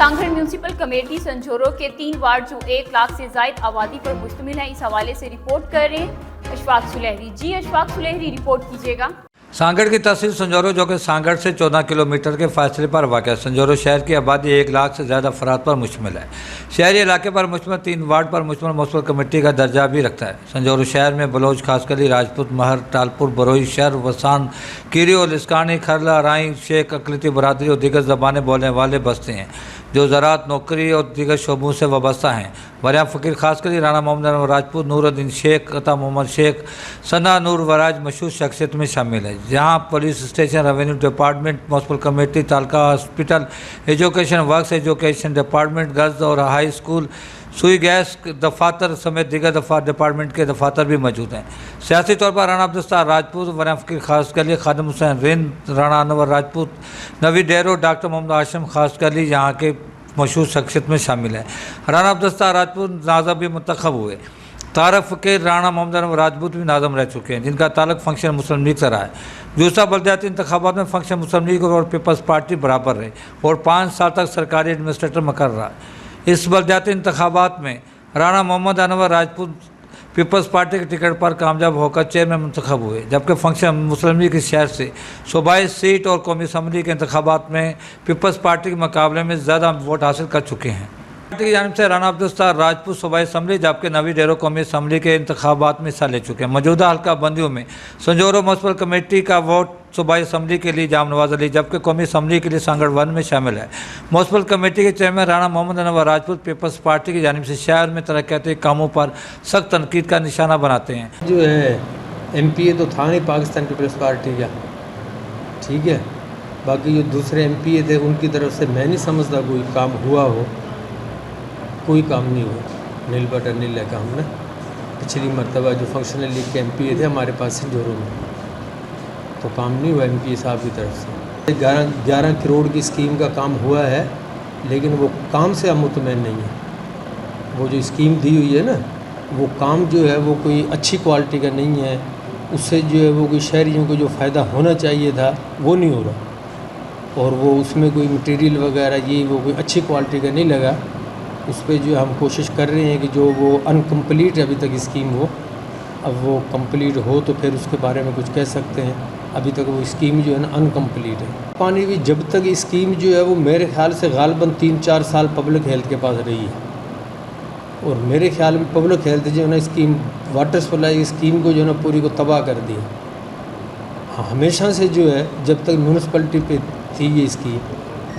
Sanghar municipal committee संजोरो के 3 ward जो 1 लाख से जायद आबादी पर मुश्तमिल है, इस हवाले से रिपोर्ट कर रहे हैं अशफाक सुलेहरी। जी अशफाक सुलेहरी, रिपोर्ट कीजिएगा। सांगड़ की तहसील संजोरो जो कि सांगड़ से 14 किलोमीटर के फासले पर वाक़ है। संजोरो शहर की आबादी 1 लाख से ज़्यादा अफराद पर मुश्तमिल है। शहरी इलाके पर मुश्तमिल 3 वार्ड पर मुश्तमिल म्यूनसिपल कमेटी का दर्जा भी रखता है। संजोरो शहर में बलोच, खासकली, राजपूत, महर, टालपुर, बरोई, शर, वसान, कीरियो, लिस्कानी, खरला, राई, शेख, अकलिती बरादरी और दीगर ज़बानें बोलने वाले बसते हैं जो ज़राअत, नौकरी और दीगर शोबों से वाबस्ता हैं। वरिया फ़कीर खासकली राना मोहम्मद राजपूत, नूरुद्दीन शेख, अता मोहम्मद शेख, सना नूर वराज मशहूर शख्सियत में शामिल है। जहाँ police station, revenue department, municipal committee, taluka hospital, education works, education department, girls और हाई स्कूल, सुई गैस दफातर समेत दीगर डिपार्टमेंट के दफातर भी मौजूद हैं। सियासी तौर पर राना अब्दुस्तार राजपूत, वरिया फ़कीर खासकली, खादिम हुसैन रिंद, राना अनवर राजपूत, नवी डेरो, डॉक्टर मोहम्मद आशम खासकली यहाँ के मशहूर शख्सियत में शामिल है। राना अब्दुस्तार राजपूत नाज़म भी मुंतखब हुए। तारफ़ के राना मोहम्मद राजपूत भी नाज़म रह चुके हैं, जिनका ताल्लुक फंक्शन मुस्लिम लीग से रहा है। दूसरा बल्दियाती इंतखाबात में फंक्शन मुस्लिम लीग और पीपल्स पार्टी बराबर रहे और 5 साल तक सरकारी एडमिनिस्ट्रेटर मुकर्रर रहा। इस बल्दियाती इंतखाबात में राना मोहम्मद अनवर राजपूत पीपल्स पार्टी के टिकट पर कामयाब होकर चेयरमैन मुंतखब हुए, जबकि फंक्शन मुस्लिम लीग के शहर से सूबाई सीट और कौमी असम्बली के इंतखाबात में पीपल्स पार्टी के मुकाबले में ज़्यादा वोट हासिल कर चुके हैं। पार्टी की जानिब से राना अब्दुस्तार राजपूत सूबाई असम्बली जबकि नवी डेरो कौमी असम्बली के इंतखाबात में हिस्सा ले चुके हैं। मौजूदा हल्का बंदियों में संजोरो म्यूनसिपल कमेटी का वोट सूबाई असम्बली के लिए जाम नवाज अली जबकि कौमी असम्बली के लिए सांगड़ 1 में शामिल है। म्यूनसिपल कमेटी के chairman Rana Mohammad Anwar Rajput People's Party की जानिब से शहर में तरक्याती कामों पर सख्त तनकीद का निशाना बनाते हैं। जो है MPA तो था नहीं पाकिस्तान पीपल्स पार्टी का, ठीक है। बाकी जो दूसरे MPA थे उनकी तरफ से मैं नहीं समझता कोई काम हुआ हो, कोई काम नहीं हुआ। नील बटा नील है काम ना। पिछली मरतबा जो फंक्शनल लीग के MPA थे हमारे पास संजोरो में, तो काम नहीं हुआ MPA साहब की तरफ से। 11 करोड़ की स्कीम का काम हुआ है, लेकिन वो काम से हम मुतमईन नहीं है। वो जो स्कीम दी हुई है ना, वो काम जो है वो कोई अच्छी क्वालिटी का नहीं है। उससे जो है वो कोई शहरियों को जो फ़ायदा होना चाहिए था वो नहीं हो रहा, और वो उसमें कोई मटेरियल वगैरह ये वो कोई अच्छी क्वालिटी का नहीं लगा। उस पर जो हम कोशिश कर रहे हैं कि जो वो अनकम्प्लीट अभी तक स्कीम हो, अब वो कंप्लीट हो तो फिर उसके बारे में कुछ कह सकते हैं। अभी तक वो स्कीम जो है ना अनकम्प्लीट है। पानी भी जब तक स्कीम जो है वो मेरे ख्याल से गालबन 3-4 साल पब्लिक हेल्थ के पास रही है, और मेरे ख्याल में पब्लिक हेल्थ जो है ना स्कीम वाटर सप्लाई स्कीम को जो है ना पूरी को तबाह कर दिया। हाँ, हमेशा से जो है जब तक म्यूनसिपलिटी पे थी ये स्कीम,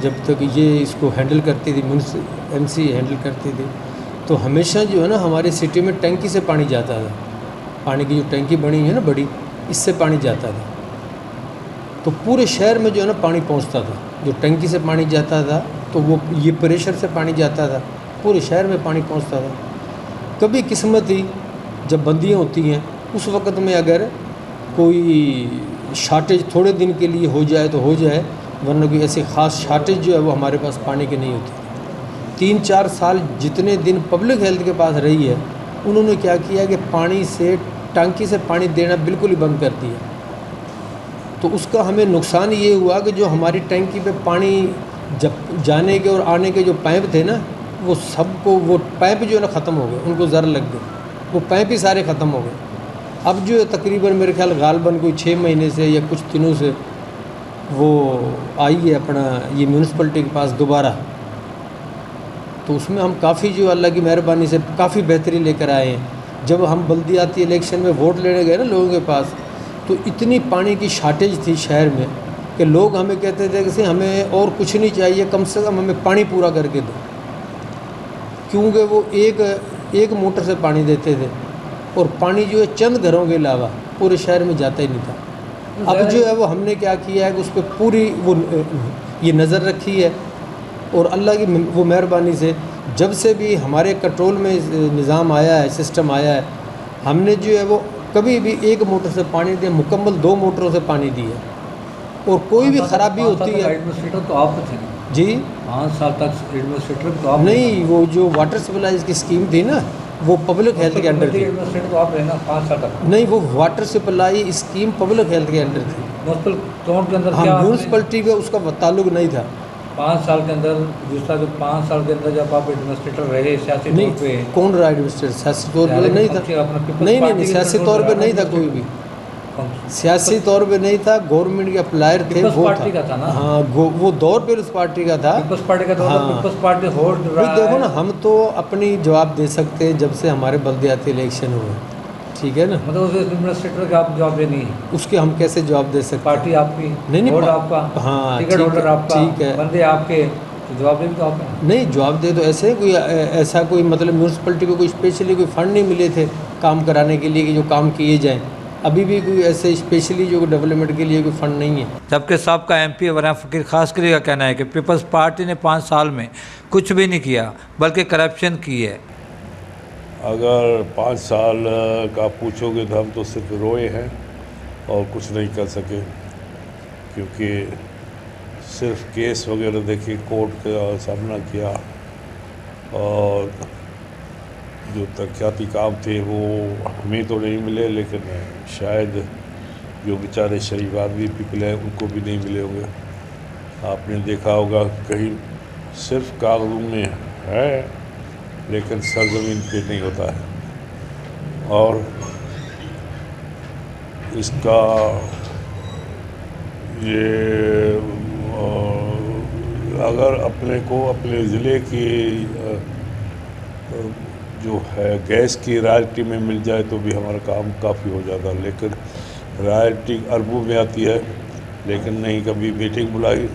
जब तक ये इसको हैंडल करती थी MC हैंडल करती थी, तो हमेशा जो है ना हमारी सिटी में टंकी से पानी जाता था। पानी की जो टंकी बनी है ना बड़ी, इससे पानी जाता था, तो पूरे शहर में जो है ना पानी पहुंचता था। जो टंकी से पानी जाता था तो वो ये प्रेशर से पानी जाता था, पूरे शहर में पानी पहुंचता था। कभी किस्मत ही जब बंदियाँ होती हैं उस वक़्त में अगर कोई शार्टेज थोड़े दिन के लिए हो जाए तो हो जाए, वरना कोई ऐसी ख़ास शार्टेज जो है वो हमारे पास पानी की नहीं होती। 3-4 साल जितने दिन पब्लिक हेल्थ के पास रही है, उन्होंने क्या किया कि पानी से टंकी से पानी देना बिल्कुल ही बंद कर दिया। तो उसका हमें नुकसान ये हुआ कि जो हमारी टंकी पे पानी जब जाने के और आने के जो पाइप थे ना, वो सबको वो पाइप जो है ना ख़त्म हो गए, उनको ज़र लग गए, वो पाइप ही सारे ख़त्म हो गए। अब जो है तकरीबन मेरे ख्याल गालबन कोई 6 महीने से या कुछ दिनों से वो आई है अपना ये म्यूनसिपलिटी के पास दोबारा, तो उसमें हम काफ़ी जो अल्लाह की मेहरबानी से काफ़ी बेहतरी लेकर आए हैं। जब हम बल्दियाती इलेक्शन में वोट लेने गए ना लोगों के पास, तो इतनी पानी की शार्टेज थी शहर में कि लोग हमें कहते थे कि हमें और कुछ नहीं चाहिए, कम से कम हमें पानी पूरा करके दो, क्योंकि वो एक मोटर से पानी देते थे और पानी जो है चंद घरों के अलावा पूरे शहर में जाता ही नहीं था। अब जो है वो हमने क्या किया है कि उस पर पूरी वो ये नज़र रखी है, और अल्लाह की वो मेहरबानी से जब से भी हमारे कंट्रोल में निज़ाम आया है, सिस्टम आया है, हमने जो है वो कभी भी एक मोटर से पानी दिया, मुकम्मल 2 मोटरों से पानी दिया। और कोई भी ख़राबी होती है एडमिनिस्ट्रेटर तो आप थे जी, 5 साल तक एडमिनिस्ट्रेटर तो आप नहीं, वो जो वाटर सप्लाई की स्कीम थी ना वो पब्लिक हेल्थ के अंडर थी। एडमिनिस्ट्रेटर तो आप रहना 5 साल तक नहीं, वो water supply scheme public health के अंडर थी। म्यूनसिपल के अंदर हाँ, म्यूनसिपलिटी का उसका ताल्लुक नहीं था। 5 साल के अंदर दूसरा जो 5 साल के अंदर जब आप एडमिनिस्ट्रेटर रहे सियासी नहीं, तौर पे कौन रहा एडमिनिस्ट्रेटर? सियासी तौर पे नहीं था। नहीं, सियासी तौर पे नहीं था कोई भी, सियासी तौर पे नहीं था। गवर्नमेंट के अप्लायर थे, वो पार्टी का था ना। हाँ, वो दौर पे उस पार्टी का था। पीपल्स पार्टी का था। हाँ। पीपल्स पार्टी होल्ड रहा देखो है। ना, हम तो अपनी जवाब दे सकते हैं जब से हमारे बल्दियाती इलेक्शन हुए, ठीक है ना। मतलब उस एडमिनिस्ट्रेटर का आप जवाब देनी है, उसके हम कैसे जवाब दे सकते? पार्टी आपकी, नहीं, बोर्ड आपका, हाँ, टिकट ठीक होल्डर है, आपका, ठीक है। बंदे आपके, तो जवाब देंगे तो आप नहीं, जवाब दे तो ऐसे कोई ऐसा कोई मतलब म्यूनसिपलिटी को कोई स्पेशली कोई फंड नहीं मिले थे काम कराने के लिए कि जो काम किए जाएं। अभी भी कोई ऐसे स्पेशली जो डेवलपमेंट के लिए कोई फंड नहीं है। जबकि साबका एमपी वरान फ़कीर खासकरी का कहना है कि पीपल्स पार्टी ने 5 साल में कुछ भी नहीं किया बल्कि करप्शन की है। अगर 5 साल का पूछोगे तो हम तो सिर्फ रोए हैं और कुछ नहीं कर सके, क्योंकि सिर्फ केस वगैरह देखिए, कोर्ट का सामना किया और जो तरक्याती काम थे वो हमें तो नहीं मिले, लेकिन शायद जो बेचारे शरीफ आदमी पीपल हैं उनको भी नहीं मिले होंगे। आपने देखा होगा कहीं सिर्फ कागज़ों में है लेकिन सरजमीन पे नहीं होता है। और इसका ये अगर अपने को अपने ज़िले की जो है गैस की रॉयल्टी में मिल जाए तो भी हमारा काम काफ़ी हो जाता, लेकिन रॉयल्टी अरबों में आती है, लेकिन नहीं कभी मीटिंग बुलाई,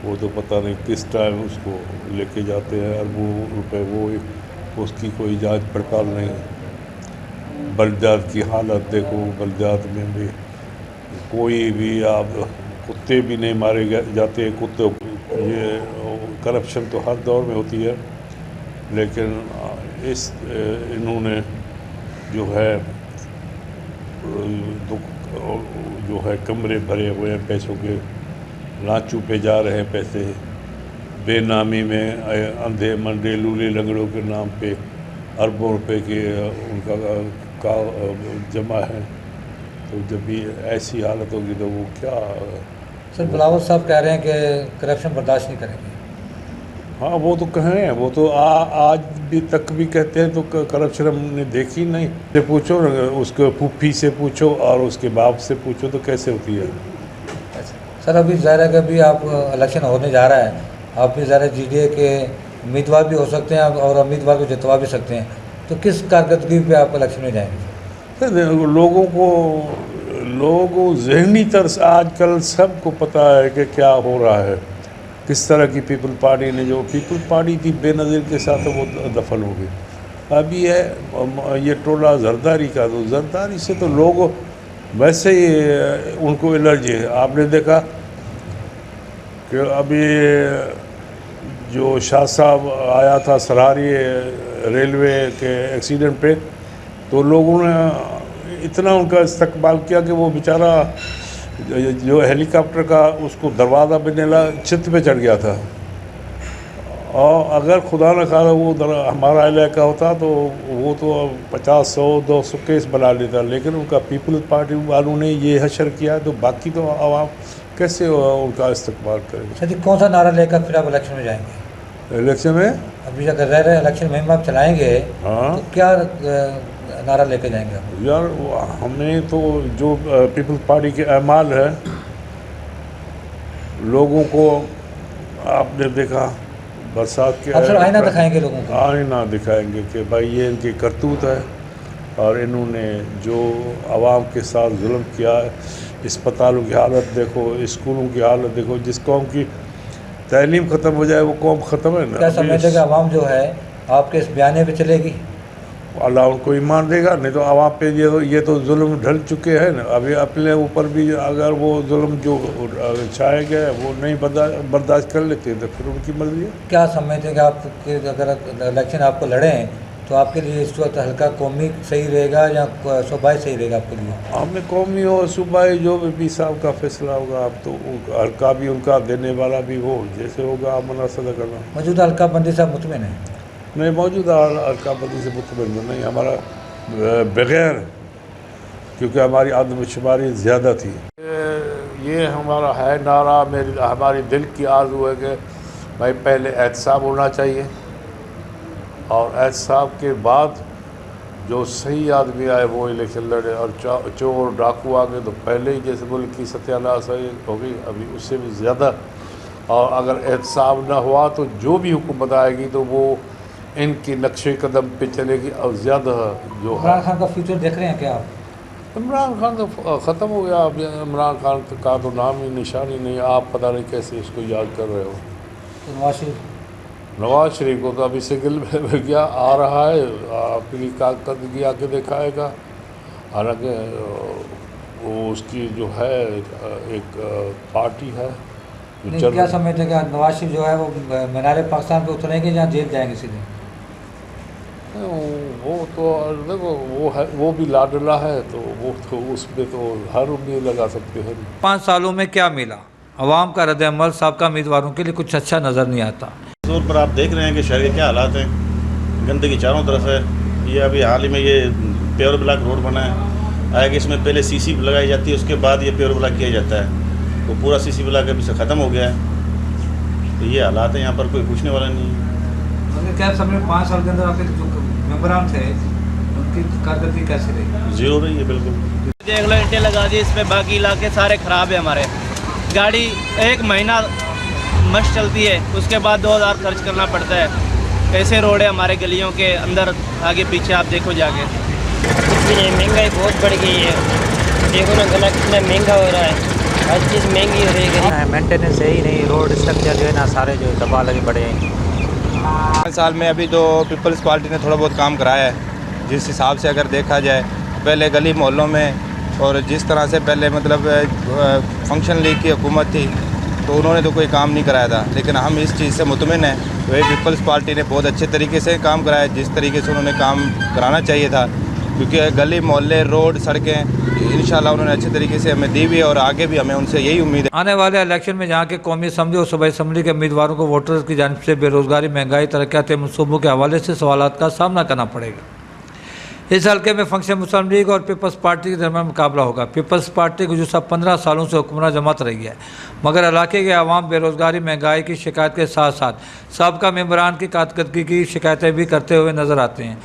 वो तो पता नहीं किस टाइम उसको लेके जाते हैं अरबों रुपए, वो उसकी कोई जांच पड़ताल नहीं। बलजात की हालत देखो, बलजात में भी कोई भी आप कुत्ते भी नहीं मारे जाते, कुत्ते ये करप्शन तो हर दौर में होती है, लेकिन इन्होंने जो है जो है कमरे भरे हुए हैं पैसों के, लाचू पे जा रहे हैं पैसे, बेनामी में अंधे मंडे लूले लंगड़ों के नाम पे अरबों रुपए के उनका जमा है। तो जब भी ऐसी हालत होगी तो वो क्या। सर बिलावल साहब कह रहे हैं कि करप्शन बर्दाश्त नहीं करेंगे। हाँ, वो तो कह रहे हैं, वो तो आज भी तक भी कहते हैं, तो करप्शन हमने देखी नहीं। से पूछो ना, उसके फूफी से पूछो और उसके बाप से पूछो तो कैसे होती है। सर अभी ज़ाहिर है कि अभी आप इलेक्शन होने जा रहा है, आप भी ज़ाहिर जीडीए के उम्मीदवार भी हो सकते हैं और उम्मीदवार को जितवा भी सकते हैं, तो किस कारकर्दगी पे आप इलेक्शन में जाएंगे? सर लोगों को जहनी तर्स आजकल सबको पता है कि क्या हो रहा है, किस तरह की पीपल पार्टी ने, जो पीपल पार्टी थी बेनज़ीर के साथ वो दफन हो गई। अभी है ये टोला जरदारी का, तो जरदारी से तो लोग वैसे ही उनको एलर्जी है। आपने देखा कि अभी जो शाह साहब आया था सरारी रेलवे के एक्सीडेंट पे, तो लोगों ने इतना उनका इस्तकबाल किया कि वो बेचारा जो हेलीकॉप्टर का उसको दरवाज़ा बनने छत पे चढ़ गया था। और अगर खुदा न खाना वो हमारा इलाका होता तो वो तो 50, 100, 200 केस बना लेता, लेकिन उनका पीपल्स पार्टी वालों ने ये हशर किया, तो बाकी तो आवाम कैसे उनका इस्तकबाल करेंगे। सर जी कौन सा नारा लेकर फिर आप इलेक्शन में जाएंगे? इलेक्शन में अभी अगर रह रहे इलेक्शन में आप चलाएंगे, हाँ, तो क्या नारा लेके जाएंगे आप? यार हमें तो जो पीपल्स पार्टी के अमाल है, लोगों को आपने देखा बरसात के आप सर आईना दिखाएंगे लोगों को? आईना दिखाएंगे कि भाई ये इनकी करतूत है और इन्होंने जो आवाम के साथ जुल्म किया है। अस्पतालों की हालत देखो, स्कूलों की हालत देखो, जिस कौम की तालीम ख़त्म हो जाए वो कौम ख़त्म है ना। क्या समझते कि आवाम जो है आपके इस बयाने पे चलेगी? अल्लाह उनको ईमान देगा, नहीं तो आवाम पे ये तो जुल्म ढल चुके हैं ना। अभी अपने ऊपर भी अगर वो जुल्म जो छाया गया है वो नहीं बर्दाश्त कर लेते तो फिर उनकी मर्जी है। क्या समझते हैं कि आप अगर इलेक्शन आपको लड़ें तो आपके लिए इस वक्त हल्का कौमी सही रहेगा या सूबाई सही रहेगा आपके लिए? हमें कौमी और सूबाई जो भी साहब का फैसला होगा, अब तो हल्का भी उनका देने वाला भी वो जैसे होगा आप मुनासबा करना। मौजूदा हल्का बंदी साहब मुतमिन है? नहीं, मौजूदा हल्का बंदी से मुतमिन नहीं, हमारा बग़ैर, क्योंकि हमारी आदमशुमारी ज़्यादा थी। ये हमारा है नारा, हमारी दिल की आरज़ू है कि भाई पहले एहतसाब होना चाहिए और एहतसाब के बाद जो सही आदमी आए वो इलेक्शन लड़े, और चोर डाकू आ गए तो पहले ही जैसे मुल्क की सत्यानाश हो गई, अभी उससे भी ज़्यादा। और अगर एहतसाब ना हुआ तो जो भी हुकूमत आएगी तो वो इनकी नक्शे कदम पे चलेगी और ज़्यादा जो इमरान खान का फ्यूचर देख रहे हैं क्या आप? इमरान खान तो ख़त्म हो गया, अब इमरान खान का तो नाम ही निशान ही नहीं। आप पता नहीं कैसे इसको याद कर रहे हो। तो नवाज शरीफ को तो अभी सिगिल में गया आ रहा है, अपनी कारकर्दगी आके दिखाएगा। हालांकि वो उसकी जो है एक पार्टी है जो क्या समझते हैं कि नवाज शरीफ जो है वो मीनार पाकिस्तान पे उतरेंगे या जेल जाएंगे सीधे? वो तो देखो वो है, वो भी लाडला है तो वो तो उसमें तो हर उम्मीद लगा सकते हैं। 5 सालों में क्या मिला? अवाम का रद्द-ए-अमल साबका उम्मीदवारों के लिए कुछ अच्छा नज़र नहीं आता। तौर पर आप देख रहे हैं कि शहर के क्या हालात हैं, गंदगी चारों तरफ है। ये अभी हाल ही में ये प्योर ब्लॉक रोड बना है, आगे इसमें पहले सीसी लगाई जाती है, उसके बाद ये प्योर ब्लॉक किया जाता है। तो पूरा सीसी ब्लॉक अभी से ख़त्म हो गया है। तो ये हालात है, यहाँ पर कोई पूछने वाला नहीं है। क्या समय 5 साल के अंदर आपके जो मेंबरान थे उनकी कारकर्दगी कैसी रही? जीरो रही है बिल्कुल। देख लो ईंटें लगा दी इसमें, बाकी इलाके सारे ख़राब है हमारे। गाड़ी 1 महीना मस्त चलती है, उसके बाद 2000 खर्च करना पड़ता है। कैसे रोड है हमारे गलियों के अंदर, आगे पीछे आप देखो जाके। कुछ भी नहीं, महंगाई बहुत बढ़ गई है। देखो ना गला कितना महंगा हो रहा है, हर चीज़ महंगी हो रही है। मेंटेनेंस है ही नहीं, रोड स्ट्रक्चर जो है ना सारे जो दबा लगे पड़े हैं। 5 साल में अभी तो पीपल्स पार्टी ने थोड़ा बहुत काम कराया है। जिस हिसाब से अगर देखा जाए पहले गली मोहल्लों में और जिस तरह से पहले मतलब फंक्शन लीग की हुकूमत थी तो उन्होंने तो कोई काम नहीं कराया था, लेकिन हम इस चीज़ से मुतमिन हैं। तो ये पीपल्स पार्टी ने बहुत अच्छे तरीके से काम कराया, जिस तरीके से उन्होंने काम कराना चाहिए था। क्योंकि गली मोहल्ले रोड सड़कें इंशाल्लाह उन्होंने अच्छे तरीके से हमें दी हुई है और आगे भी हमें उनसे यही उम्मीद है। आने वाले इलेक्शन में जहाँ के कौमी असम्बली और सूबाई असम्बली के उम्मीदवारों को वोटर्स की जानिब से बेरोजगारी, महंगाई, तरक्याती मनसूबों के हवाले से सवालात का सामना करना पड़ेगा। इस हल्के में फंक्शन मुस्लिम लीग और पीपल्स पार्टी के दरमियान मुकाबला होगा। पीपल्स पार्टी गुज़श्ता 15 सालों से हुक्मरान जमात रही है, मगर इलाके के अवाम बेरोजगारी, महंगाई की शिकायत के साथ साथ साबका मेंबरान की कारकर्दगी की शिकायतें भी करते हुए नजर आते हैं।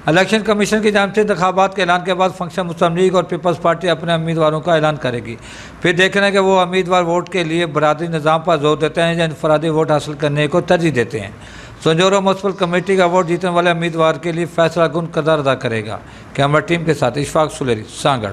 इलेक्शन कमीशन की जानिब से इंतखाबात के ऐलान के बाद फंक्शन मुस्लिम लीग और पीपल्स पार्टी अपने उम्मीदवारों का ऐलान करेगी। फिर देखना है कि वो उम्मीदवार वोट के लिए बरादरी निज़ाम पर जोर देते हैं या इनफरादी वोट हासिल करने को तरजीह देते हैं। संजोरा म्यूनसिपल कमेटी का वोट जीतने वाले उम्मीदवार के लिए फैसला कुन किरदार अदा करेगा। कैमरा टीम के साथ इशफाक सुलेरी, सांगड़।